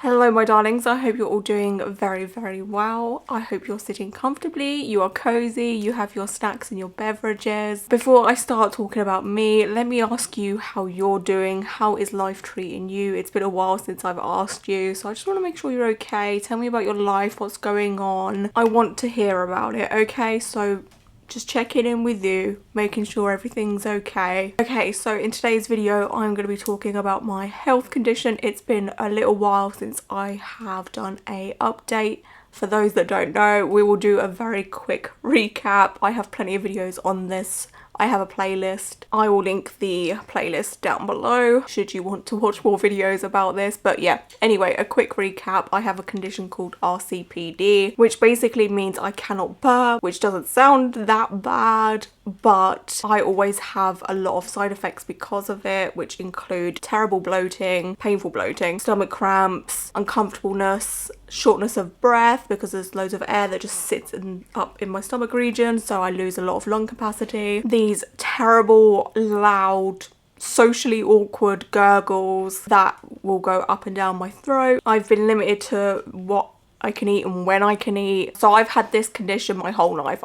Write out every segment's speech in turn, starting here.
Hello my darlings, I hope you're all doing very well. I hope you're sitting comfortably, you are cozy, you have your snacks and your beverages. Before I start talking about me, let me ask you how you're doing. How is life treating you? It's been a while since I've asked you, so I just want to make sure you're okay. Tell me about your life, what's going on. I want to hear about it, okay? So just checking in with you, making sure everything's okay. Okay, so in today's video, I'm going to be talking about my health condition. It's been a little while since I have done a update. For those that don't know, we will do a very quick recap. I have plenty of videos on this. I have a playlist. I will link the playlist down below should you want to watch more videos about this. But yeah, anyway, a quick recap. I have a condition called RCPD, which basically means I cannot burp, which doesn't sound that bad, but I always have a lot of side effects because of it, which include terrible bloating, painful bloating, stomach cramps, uncomfortableness, shortness of breath because there's loads of air that just sits up in my stomach region, so I lose a lot of lung capacity. These terrible, loud, socially awkward gurgles that will go up and down my throat. I've been limited to what I can eat and when I can eat. So I've had this condition my whole life.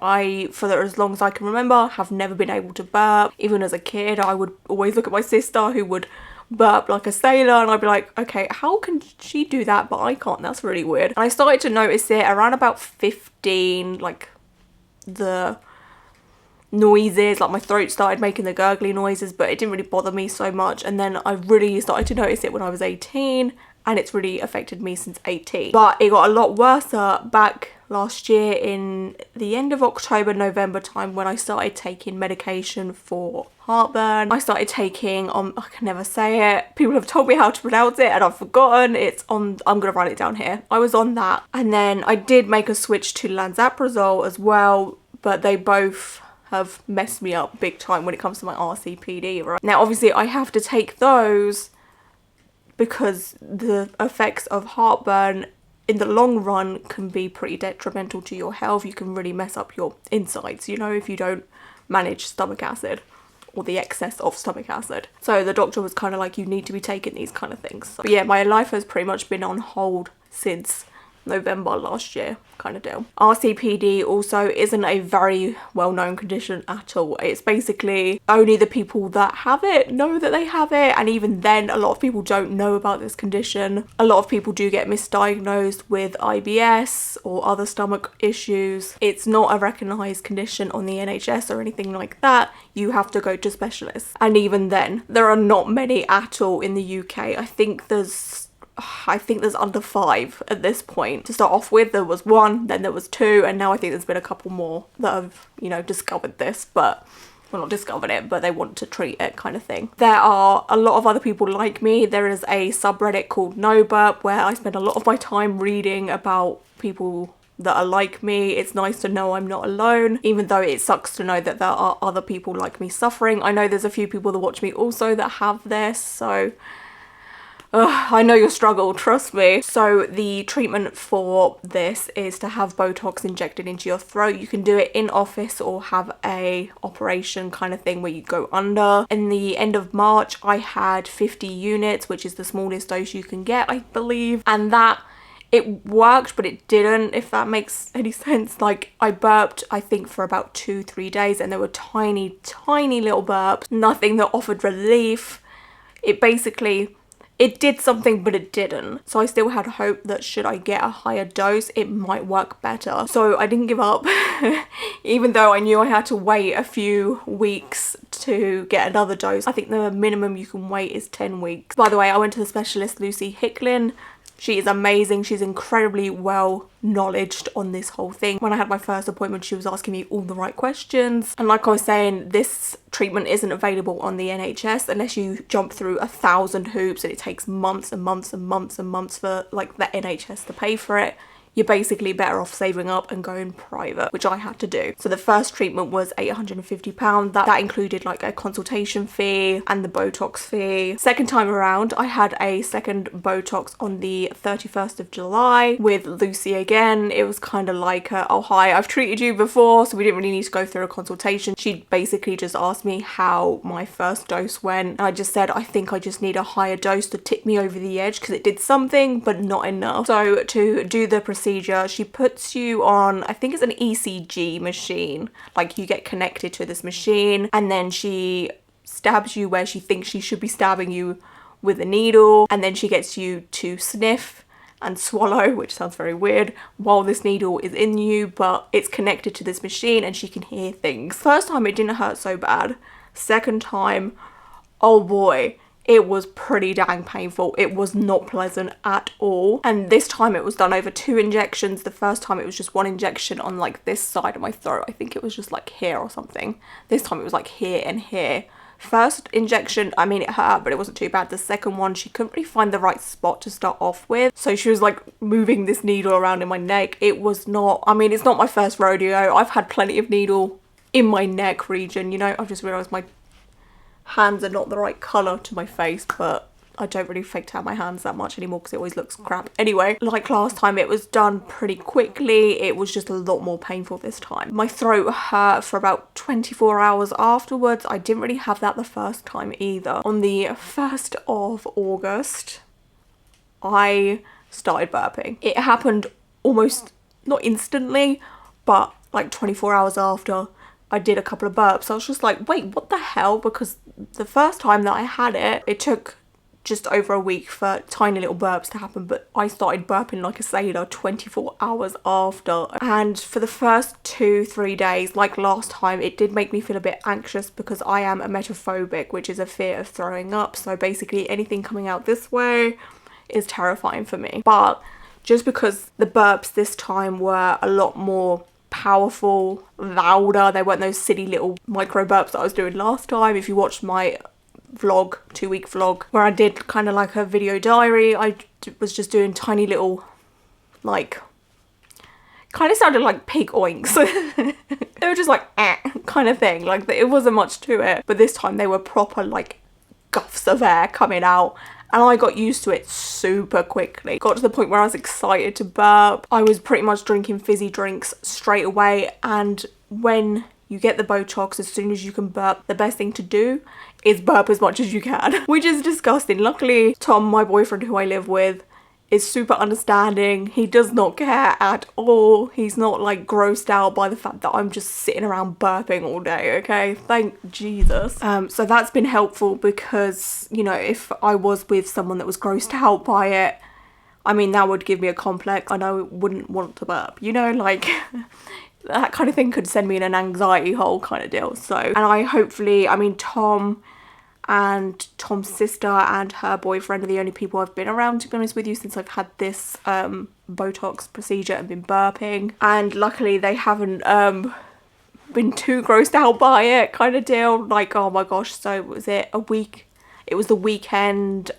For as long as I can remember, have never been able to burp. Even as a kid, I would always look at my sister who would burp like a sailor and I'd be like, okay, how can she do that but I can't? That's really weird. And I started to notice it around about 15, like the noises, like my throat started making the gurgly noises, but it didn't really bother me so much. And then I really started to notice it when I was 18, and it's really affected me since 18. But it got a lot worse back last year in the end of October, November time, when I started taking medication for heartburn. I started taking, I can never say it. People have told me how to pronounce it and I've forgotten. I'm gonna write it down here. I was on that. And then I did make a switch to lansoprazole as well, but they both have messed me up big time when it comes to my RCPD, right? Now, obviously I have to take those because the effects of heartburn in the long run can be pretty detrimental to your health. You can really mess up your insides, you know, if you don't manage stomach acid or the excess of stomach acid. So the doctor was kind of like, you need to be taking these kind of things. But yeah, my life has pretty much been on hold since November last year, kind of deal. RCPD also isn't a very well-known condition at all. It's basically only the people that have it know that they have it, and even then a lot of people don't know about this condition. A lot of people do get misdiagnosed with IBS or other stomach issues. It's not a recognised condition on the NHS or anything like that. You have to go to specialists, and even then there are not many at all in the UK. I think there's under 5 at this point. To start off with, there was 1, then there was 2, and now I think there's been a couple more that have, you know, discovered this, but, well, not discovered it, but they want to treat it kind of thing. There are a lot of other people like me. There is a subreddit called No Burp where I spend a lot of my time reading about people that are like me. It's nice to know I'm not alone, even though it sucks to know that there are other people like me suffering. I know there's a few people that watch me also that have this, so I know your struggle, trust me. So the treatment for this is to have Botox injected into your throat. You can do it in office or have a operation kind of thing where you go under. In the end of March, I had 50 units, which is the smallest dose you can get, I believe. And that, it worked, but it didn't, if that makes any sense. Like, I burped, I think, for about 2-3 days, and there were tiny little burps, nothing that offered relief. It did something, but it didn't. So I still had hope that should I get a higher dose, it might work better. So I didn't give up, even though I knew I had to wait a few weeks to get another dose. I think the minimum you can wait is 10 weeks. By the way, I went to the specialist, Lucy Hicklin. She is amazing. She's incredibly well knowledged on this whole thing. When I had my first appointment, she was asking me all the right questions. And like I was saying, this treatment isn't available on the NHS unless you jump through 1,000 hoops, and it takes months and months and months and months for like the NHS to pay for it. you're basically better off saving up and going private, which I had to do. So the first treatment was £850. That included like a consultation fee and the Botox fee. Second time around, I had a second Botox on the 31st of July with Lucy again. It was kind of like, oh hi, I've treated you before, so we didn't really need to go through a consultation. She basically just asked me how my first dose went, and I just said I think I just need a higher dose to tip me over the edge because it did something but not enough. So to do the procedure, she puts you on, I think it's an ECG machine, like you get connected to this machine, and then she stabs you where she thinks she should be stabbing you with a needle, and then she gets you to sniff and swallow, which sounds very weird, while this needle is in you, but it's connected to this machine and she can hear things. First time it didn't hurt so bad. Second time, oh boy, it was pretty dang painful. It was not pleasant at all. And this time it was done over 2 injections. The first time it was just 1 injection on like this side of my throat. I think it was just like here or something. This time it was like here and here. First injection, I mean, it hurt, but it wasn't too bad. The second one, she couldn't really find the right spot to start off with. So she was like moving this needle around in my neck. It was not, I mean, it's not my first rodeo. I've had plenty of needle in my neck region, you know. I've just realised my hands are not the right colour to my face, but I don't really fake tan my hands that much anymore because it always looks crap. Anyway, like last time, it was done pretty quickly. It was just a lot more painful this time. My throat hurt for about 24 hours afterwards. I didn't really have that the first time either. On the 1st of August, I started burping. It happened almost, not instantly, but like 24 hours after. I did a couple of burps. I was just like, wait, what the hell? Because the first time that I had it, it took just over a week for tiny little burps to happen, but I started burping like a sailor 24 hours after. And for the first 2-3 days, like last time, it did make me feel a bit anxious because I am emetophobic, which is a fear of throwing up. So basically anything coming out this way is terrifying for me. But just because the burps this time were a lot more powerful, louder, they weren't those silly little micro burps that I was doing last time. If you watched my vlog, 2-week vlog, where I did kind of like a video diary, I was just doing tiny little, like, kind of sounded like pig oinks. They were just like kind of thing, like it wasn't much to it. But this time they were proper like guffs of air coming out, and I got used to it super quickly. Got to the point where I was excited to burp. I was pretty much drinking fizzy drinks straight away, and when you get the Botox, as soon as you can burp, the best thing to do is burp as much as you can, which is disgusting. Luckily, Tom, my boyfriend who I live with, is super understanding. He does not care at all. He's not like grossed out by the fact that I'm just sitting around burping all day, okay? Thank Jesus. So that's been helpful because, you know, if I was with someone that was grossed out by it, I mean, that would give me a complex. I know, wouldn't want to burp, you know, like that kind of thing could send me in an anxiety hole kind of deal. So, and I hopefully, I mean, Tom and Tom's sister and her boyfriend are the only people I've been around, to be honest with you, since I've had this Botox procedure and been burping. And luckily they haven't been too grossed out by it kind of deal. Like, oh my gosh, so was it a week? It was the weekend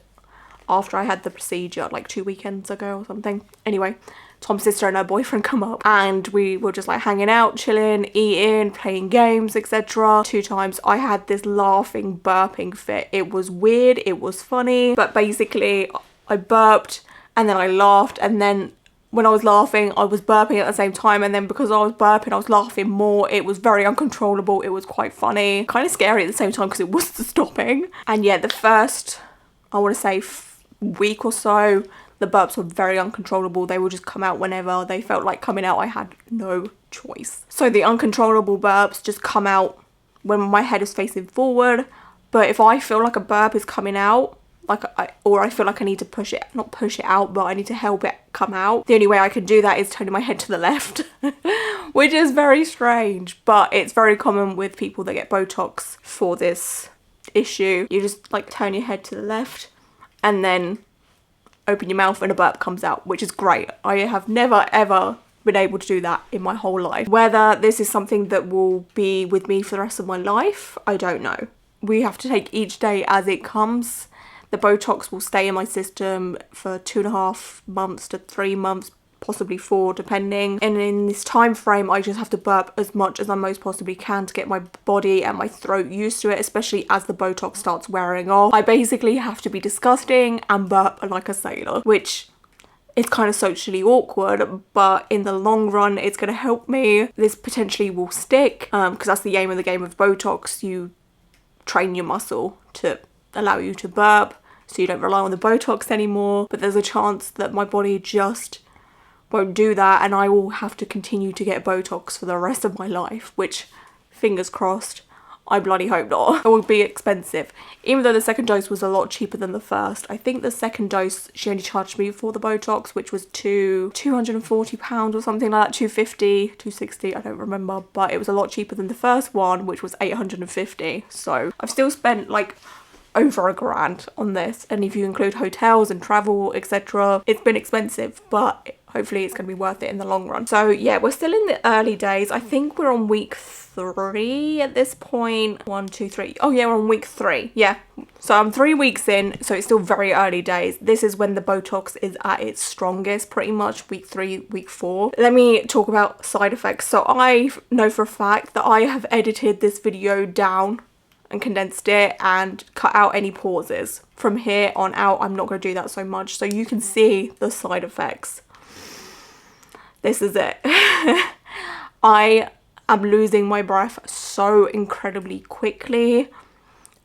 after I had the procedure, like 2 weekends ago or something. Anyway, Tom's sister and her boyfriend come up and we were just like hanging out, chilling, eating, playing games, etc. 2 times I had this laughing, burping fit. It was weird, it was funny, but basically I burped and then I laughed, and then when I was laughing I was burping at the same time, and then because I was burping I was laughing more. It was very uncontrollable. It was quite funny, kind of scary at the same time because it wasn't stopping. And yeah, the first, I want to say week or so, the burps were very uncontrollable. They would just come out whenever they felt like coming out. I had no choice. So the uncontrollable burps just come out when my head is facing forward. But if I feel like a burp is coming out, like or I feel like I need to push it, not push it out, but I need to help it come out, the only way I can do that is turning my head to the left, which is very strange, but it's very common with people that get Botox for this issue. You just like turn your head to the left and then open your mouth and a burp comes out, which is great. I have never ever been able to do that in my whole life. Whether this is something that will be with me for the rest of my life, I don't know. We have to take each day as it comes. The Botox will stay in my system for 2.5 months to 3 months possibly 4 depending, and in this time frame I just have to burp as much as I most possibly can to get my body and my throat used to it, especially as the Botox starts wearing off. I basically have to be disgusting and burp like a sailor, which is kind of socially awkward, but in the long run it's going to help me. This potentially will stick, because that's the aim of the game of Botox. You train your muscle to allow you to burp so you don't rely on the Botox anymore, but there's a chance that my body just won't do that and I will have to continue to get Botox for the rest of my life, which, fingers crossed, I bloody hope not. It will be expensive. Even though the second dose was a lot cheaper than the first. I think the second dose, she only charged me for the Botox, which was £240 or something like that, 250, 260, I don't remember, but it was a lot cheaper than the first one, which was 850. So I've still spent like over £1,000 on this, and if you include hotels and travel, etc., it's been expensive, but hopefully it's going to be worth it in the long run. So yeah, we're still in the early days. I think we're on week 3 at this point. 1, 2, 3. Oh yeah, we're on week 3. Yeah, so I'm 3 weeks in, so it's still very early days. This is when the Botox is at its strongest, pretty much week 3, week 4. Let me talk about side effects. So I know for a fact that I have edited this video down and condensed it and cut out any pauses. From here on out, I'm not going to do that so much, so you can see the side effects. This is it. I am losing my breath so incredibly quickly.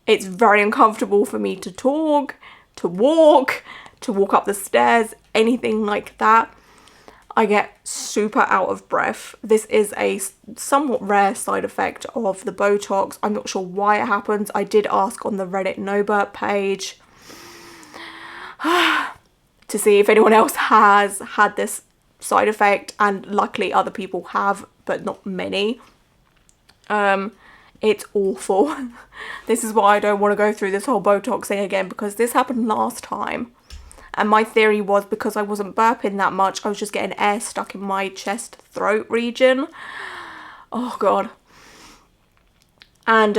It's very uncomfortable for me to talk, to walk up the stairs, anything like that. I get super out of breath. This is a somewhat rare side effect of the Botox. I'm not sure why it happens. I did ask on the Reddit No Burp page to see if anyone else has had this side effect, and luckily other people have, but not many. It's awful. This is why I don't want to go through this whole Botox thing again, because this happened last time. And my theory was because I wasn't burping that much, I was just getting air stuck in my chest throat region. Oh god. And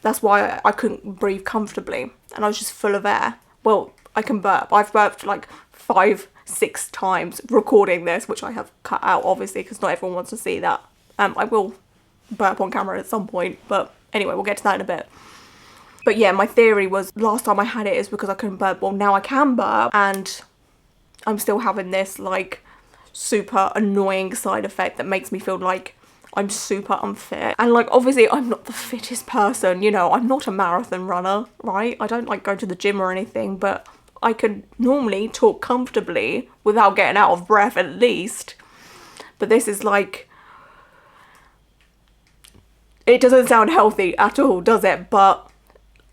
that's why I couldn't breathe comfortably, and I was just full of air. Well, I can burp. I've burped like 5, 6 times recording this, which I have cut out obviously because not everyone wants to see that. I will burp on camera at some point, but anyway, we'll get to that in a bit. But yeah, my theory was last time I had it is because I couldn't burp. Well, now I can burp, and I'm still having this like super annoying side effect that makes me feel like I'm super unfit. And like, obviously I'm not the fittest person, you know, I'm not a marathon runner, right? I don't like go to the gym or anything, but I can normally talk comfortably without getting out of breath at least. But this is like, it doesn't sound healthy at all, does it? But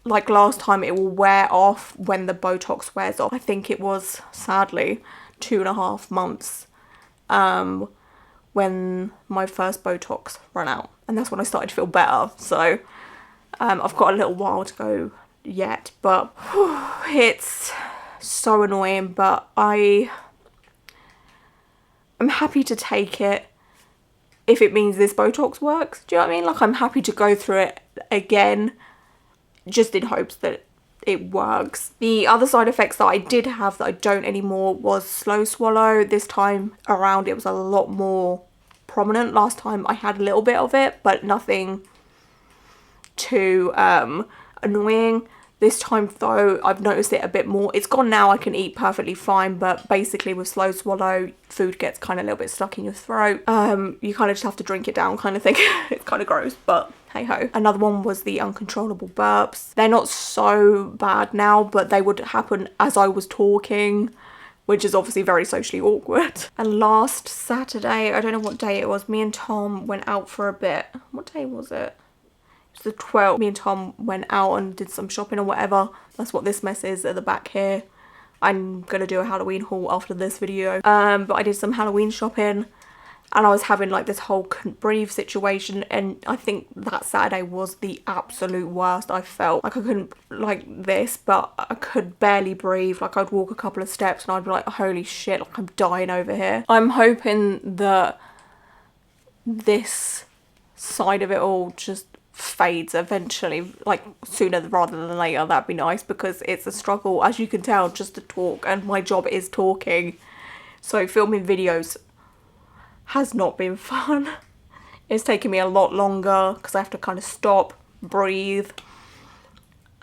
like last time, it will wear off when the Botox wears off. I think it was sadly 2.5 months when my first Botox ran out, and that's when I started to feel better. So I've got a little while to go yet, but it's so annoying. But I'm happy to take it if it means this Botox works. Do you know what I mean? Like, I'm happy to go through it again, just in hopes that it works. The other side effects that I did have that I don't anymore was slow swallow. This time around it was a lot more prominent. Last time I had a little bit of it, but nothing too annoying. This time though, I've noticed it a bit more. It's gone now, I can eat perfectly fine, but basically with slow swallow, food gets kind of a little bit stuck in your throat. You kind of just have to drink it down kind of thing. It's kind of gross, but hey ho. Another one was the uncontrollable burps. They're not so bad now, but they would happen as I was talking, which is obviously very socially awkward. And last Saturday, I don't know what day it was, me and Tom went out for a bit. What day was it? It was the 12th. Me and Tom went out and did some shopping or whatever. That's what this mess is at the back here. I'm gonna do a Halloween haul after this video. But I did some Halloween shopping, and I was having like this whole couldn't breathe situation, and I think that Saturday was the absolute worst. I felt like I couldn't, like this, but I could barely breathe. Like, I'd walk a couple of steps and I'd be like, holy shit, like I'm dying over here. I'm hoping that this side of it all just fades eventually, like sooner rather than later. That'd be nice, because it's a struggle, as you can tell, just to talk, and my job is talking. So filming videos has not been fun. It's taken me a lot longer because I have to kind of stop, breathe,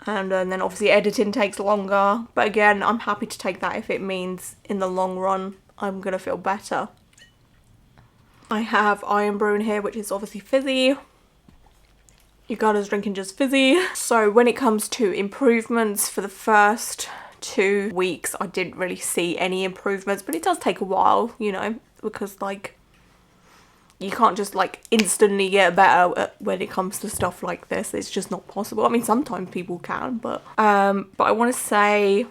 and then obviously editing takes longer. But again, I'm happy to take that if it means in the long run I'm gonna feel better. I have iron brew in here, which is obviously fizzy. Ugada's drinking just fizzy. So when it comes to improvements, for the first 2 weeks I didn't really see any improvements, but it does take a while, you know, because like you can't just like instantly get better when it comes to stuff like this. It's just not possible. I mean, sometimes people can, but I want to say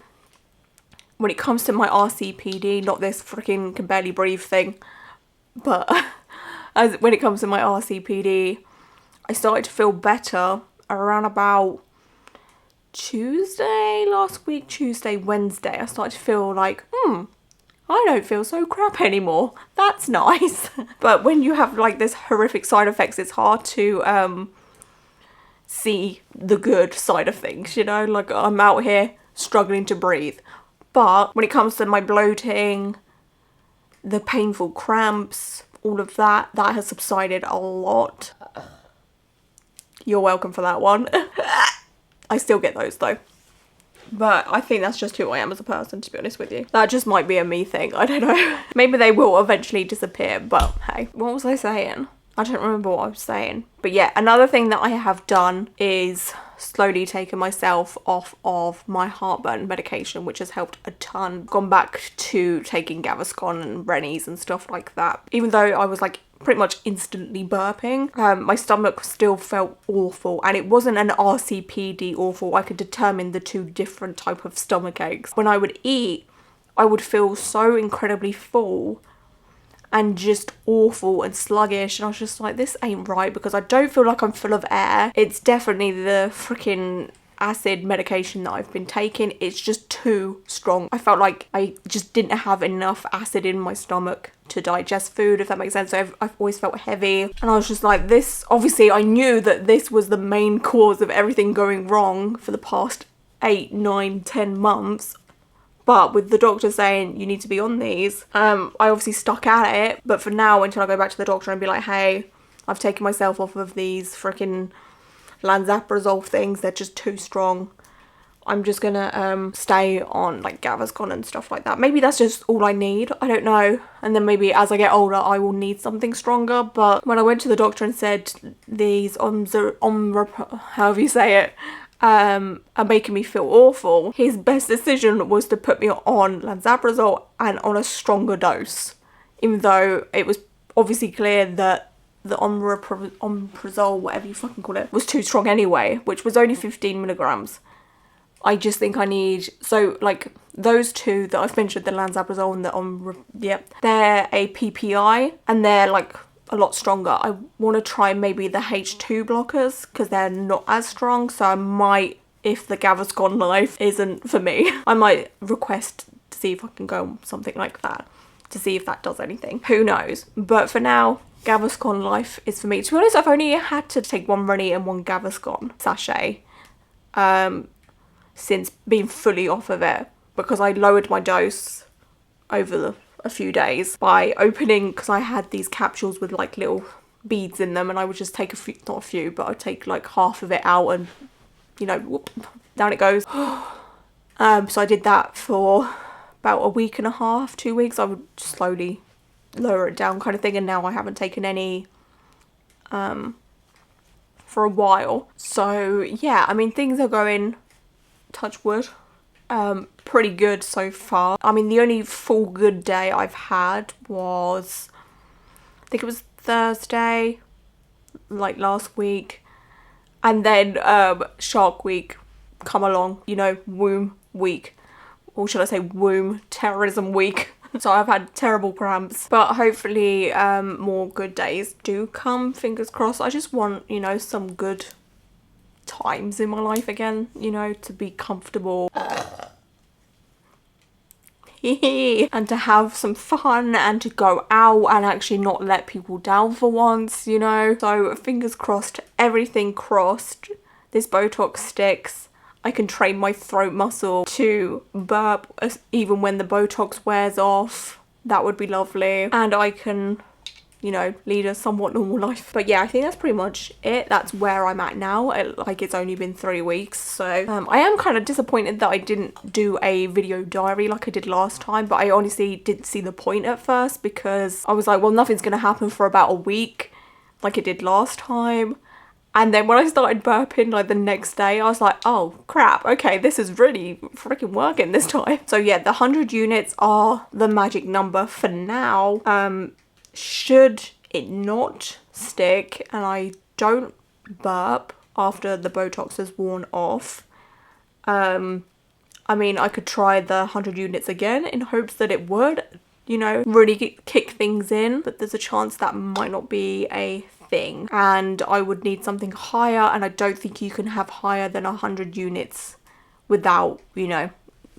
when it comes to my RCPD, not this freaking can barely breathe thing, but when it comes to my RCPD, I started to feel better around about Tuesday last week, Tuesday, Wednesday. I started to feel like, I don't feel so crap anymore. That's nice. But when you have like this horrific side effects, it's hard to see the good side of things, you know? Like I'm out here struggling to breathe. But when it comes to my bloating, the painful cramps, all of that has subsided a lot. You're welcome for that one. I still get those though. But I think that's just who I am as a person, to be honest with you. That just might be a me thing, I don't know. Maybe they will eventually disappear, but hey. What was I saying? I don't remember what I was saying. But yeah, another thing that I have done is slowly taken myself off of my heartburn medication, which has helped a ton. Gone back to taking Gaviscon and Rennies and stuff like that. Even though I was like pretty much instantly burping, my stomach still felt awful, and it wasn't an RCPD awful. I could determine the two different type of stomach aches. When I would eat, I would feel so incredibly full and just awful and sluggish, and I was just like, this ain't right, because I don't feel like I'm full of air. It's definitely the freaking acid medication that I've been taking. It's just too strong. I felt like I just didn't have enough acid in my stomach to digest food, if that makes sense. So I've always felt heavy, and I was just like, this, obviously I knew that this was the main cause of everything going wrong for the past 8, 9, 10 months. But with the doctor saying you need to be on these, I obviously stuck at it. But for now, until I go back to the doctor and be like, hey, I've taken myself off of these freaking Lanzaprazole things, they're just too strong. I'm just gonna stay on like Gaviscon and stuff like that. Maybe that's just all I need, I don't know. And then maybe as I get older, I will need something stronger. But when I went to the doctor and said these however you say it, are making me feel awful, his best decision was to put me on Lanzaprazole and on a stronger dose, even though it was obviously clear that the omeprazole, whatever you fucking call it, was too strong anyway, which was only 15 milligrams. I just think I need, so like those two that I've mentioned, the Lanzaprazole and the they're a PPI, and they're like a lot stronger. I want to try maybe the H2 blockers because they're not as strong. So I might, if the Gaviscon life isn't for me, I might request to see if I can go on something like that to see if that does anything. Who knows? But for now, Gaviscon life is for me. To be honest, I've only had to take one Rennie and one Gaviscon sachet since being fully off of it, because I lowered my dose over a few days by opening, because I had these capsules with like little beads in them, and I would just take a few, not a few, but I'd take like half of it out and, you know, whoop, down it goes. So I did that for about a week and a half, 2 weeks. I would slowly lower it down kind of thing, and now I haven't taken any for a while. So yeah, I mean, things are going, touch wood, pretty good so far. I mean, the only full good day I've had was, I think it was Thursday, like last week, and then Shark Week come along, you know, womb week, or should I say womb terrorism week. So I've had terrible cramps, but hopefully more good days do come, fingers crossed. I just want, you know, some good times in my life again, you know, to be comfortable and to have some fun and to go out and actually not let people down for once, you know. So fingers crossed, everything crossed, this Botox sticks. I can train my throat muscle to burp even when the Botox wears off. that would be lovely. And I can, you know, lead a somewhat normal life. But yeah, I think that's pretty much it. That's where I'm at now. Like, it's only been 3 weeks. So I am kind of disappointed that I didn't do a video diary like I did last time. But I honestly didn't see the point at first, because I was like, well, nothing's going to happen for about a week like it did last time. And then when I started burping like the next day, I was like, oh crap, okay, this is really freaking working this time. So yeah, the 100 units are the magic number for now. Should it not stick and I don't burp after the Botox has worn off, I mean, I could try the 100 units again in hopes that it would, you know, really kick things in. But there's a chance that might not be a thing, and I would need something higher, and I don't think you can have higher than 100 units without, you know,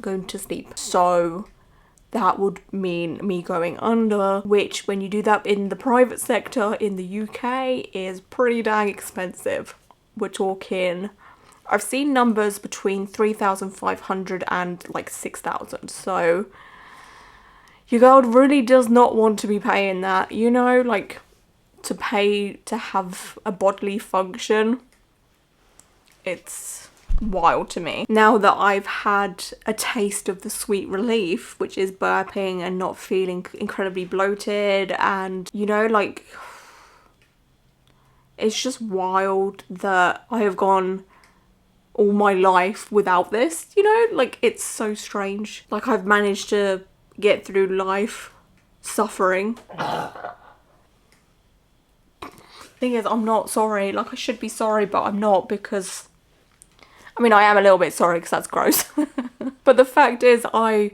going to sleep. So that would mean me going under, which when you do that in the private sector in the UK is pretty dang expensive. We're talking, I've seen numbers between 3,500 and like 6,000. So your girl really does not want to be paying that, you know, like to pay to have a bodily function. It's wild to me. Now that I've had a taste of the sweet relief, which is burping and not feeling incredibly bloated, and you know, like, it's just wild that I have gone all my life without this, you know, like, it's so strange. Like, I've managed to get through life suffering. Thing is, I'm not sorry. Like, I should be sorry, but I'm not, because I mean, I am a little bit sorry because that's gross. But the fact is, I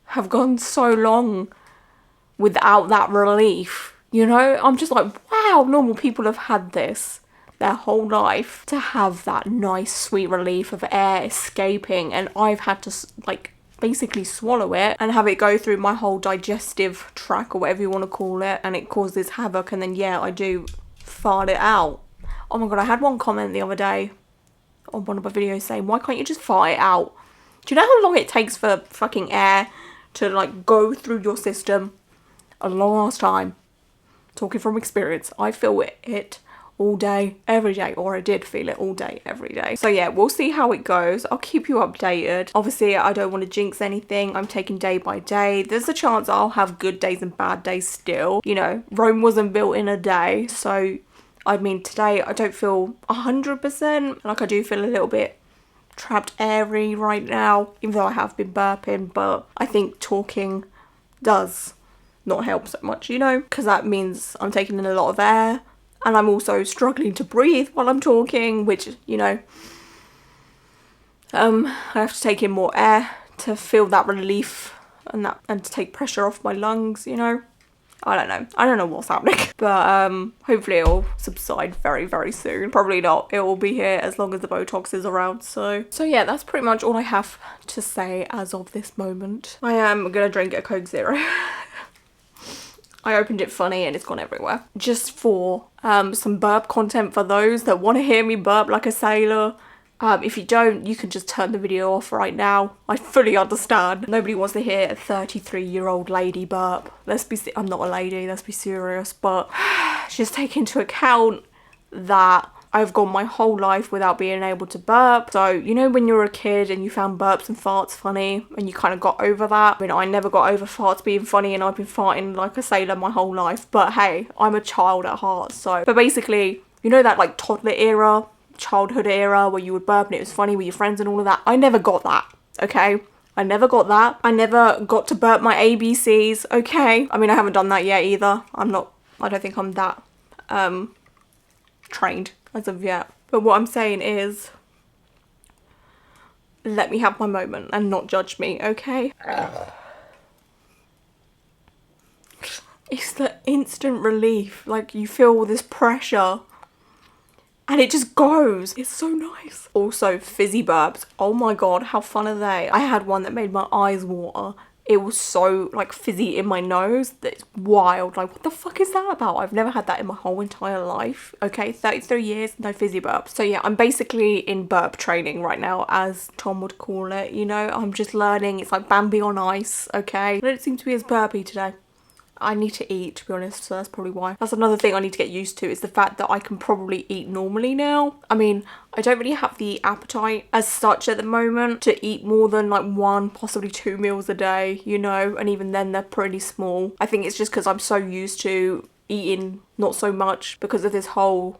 have gone so long without that relief, you know? I'm just like, wow, normal people have had this their whole life, to have that nice sweet relief of air escaping, and I've had to like basically swallow it and have it go through my whole digestive tract, or whatever you want to call it, and it causes havoc, and then yeah, I do fart it out. Oh my god, I had one comment the other day on one of my videos saying, why can't you just fart it out? Do you know how long it takes for fucking air to like go through your system? A long ass time. Talking from experience, I feel it all day, every day, or I did feel it all day, every day. So yeah, we'll see how it goes. I'll keep you updated. Obviously, I don't want to jinx anything. I'm taking day by day. There's a chance I'll have good days and bad days still. You know, Rome wasn't built in a day. So, I mean, today I don't feel 100%. Like, I do feel a little bit trapped airy right now, even though I have been burping. But I think talking does not help so much, you know, because that means I'm taking in a lot of air. And I'm also struggling to breathe while I'm talking, which, you know, I have to take in more air to feel that relief and to take pressure off my lungs, you know. I don't know what's happening. But hopefully it'll subside very, very soon. Probably not. It will be here as long as the Botox is around. So yeah, that's pretty much all I have to say as of this moment. I am gonna drink a Coke Zero. I opened it funny and it's gone everywhere. Just for some burp content for those that want to hear me burp like a sailor. If you don't, you can just turn the video off right now. I fully understand. Nobody wants to hear a 33-year-old lady burp. I'm not a lady, let's be serious. But just take into account that I've gone my whole life without being able to burp. So, you know, when you were a kid and you found burps and farts funny and you kind of got over that? I mean, I never got over farts being funny, and I've been farting like a sailor my whole life. But hey, I'm a child at heart. So, but basically, you know that like toddler era, childhood era where you would burp and it was funny with your friends and all of that? I never got that, okay? I never got that. I never got to burp my ABCs, okay? I mean, I haven't done that yet either. I don't think I'm that trained as of yet. But what I'm saying is, let me have my moment and not judge me, okay? It's the instant relief. Like, you feel all this pressure and it just goes. It's so nice. Also, fizzy burps. Oh my god, how fun are they? I had one that made my eyes water. it was so like fizzy in my nose that it's wild. Like, what the fuck is that about? I've never had that in my whole entire life. Okay, 33 years, no fizzy burps. So yeah, I'm basically in burp training right now, as Tom would call it, you know. I'm just learning. It's like Bambi on ice, okay? I don't seem to be as burpy today. I need to eat, to be honest, so that's probably why. That's another thing I need to get used to, is the fact that I can probably eat normally now. I mean, I don't really have the appetite as such at the moment to eat more than like 1, possibly 2 meals a day, you know, and even then they're pretty small. I think it's just because I'm so used to eating not so much because of this whole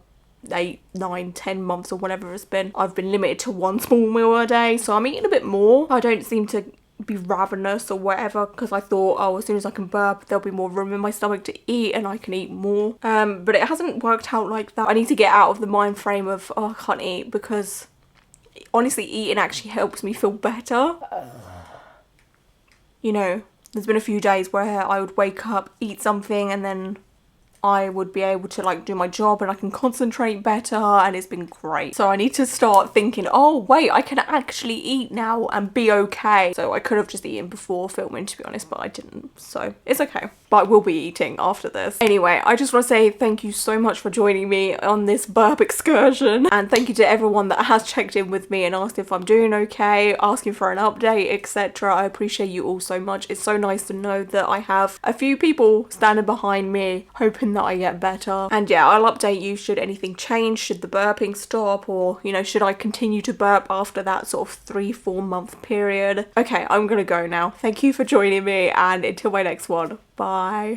8, 9, 10 months or whatever it's been. I've been limited to 1 small meal a day, so I'm eating a bit more. I don't seem to be ravenous or whatever, because I thought, oh, as soon as I can burp there'll be more room in my stomach to eat and I can eat more, but it hasn't worked out like that. I need to get out of the mind frame of, oh, I can't eat, because honestly eating actually helps me feel better. You know, there's been a few days where I would wake up, eat something, and then I would be able to like do my job and I can concentrate better, and it's been great. So I need to start thinking, oh wait, I can actually eat now and be okay. So I could have just eaten before filming, to be honest, but I didn't, so it's okay. But I will be eating after this. Anyway, I just want to say thank you so much for joining me on this burp excursion, and thank you to everyone that has checked in with me and asked if I'm doing okay, asking for an update, etc. I appreciate you all so much. It's so nice to know that I have a few people standing behind me hoping that I get better. And yeah, I'll update you should anything change, should the burping stop, or you know, should I continue to burp after that sort of 3-4 month period. Okay, I'm gonna go now. Thank you for joining me, and until my next one, bye.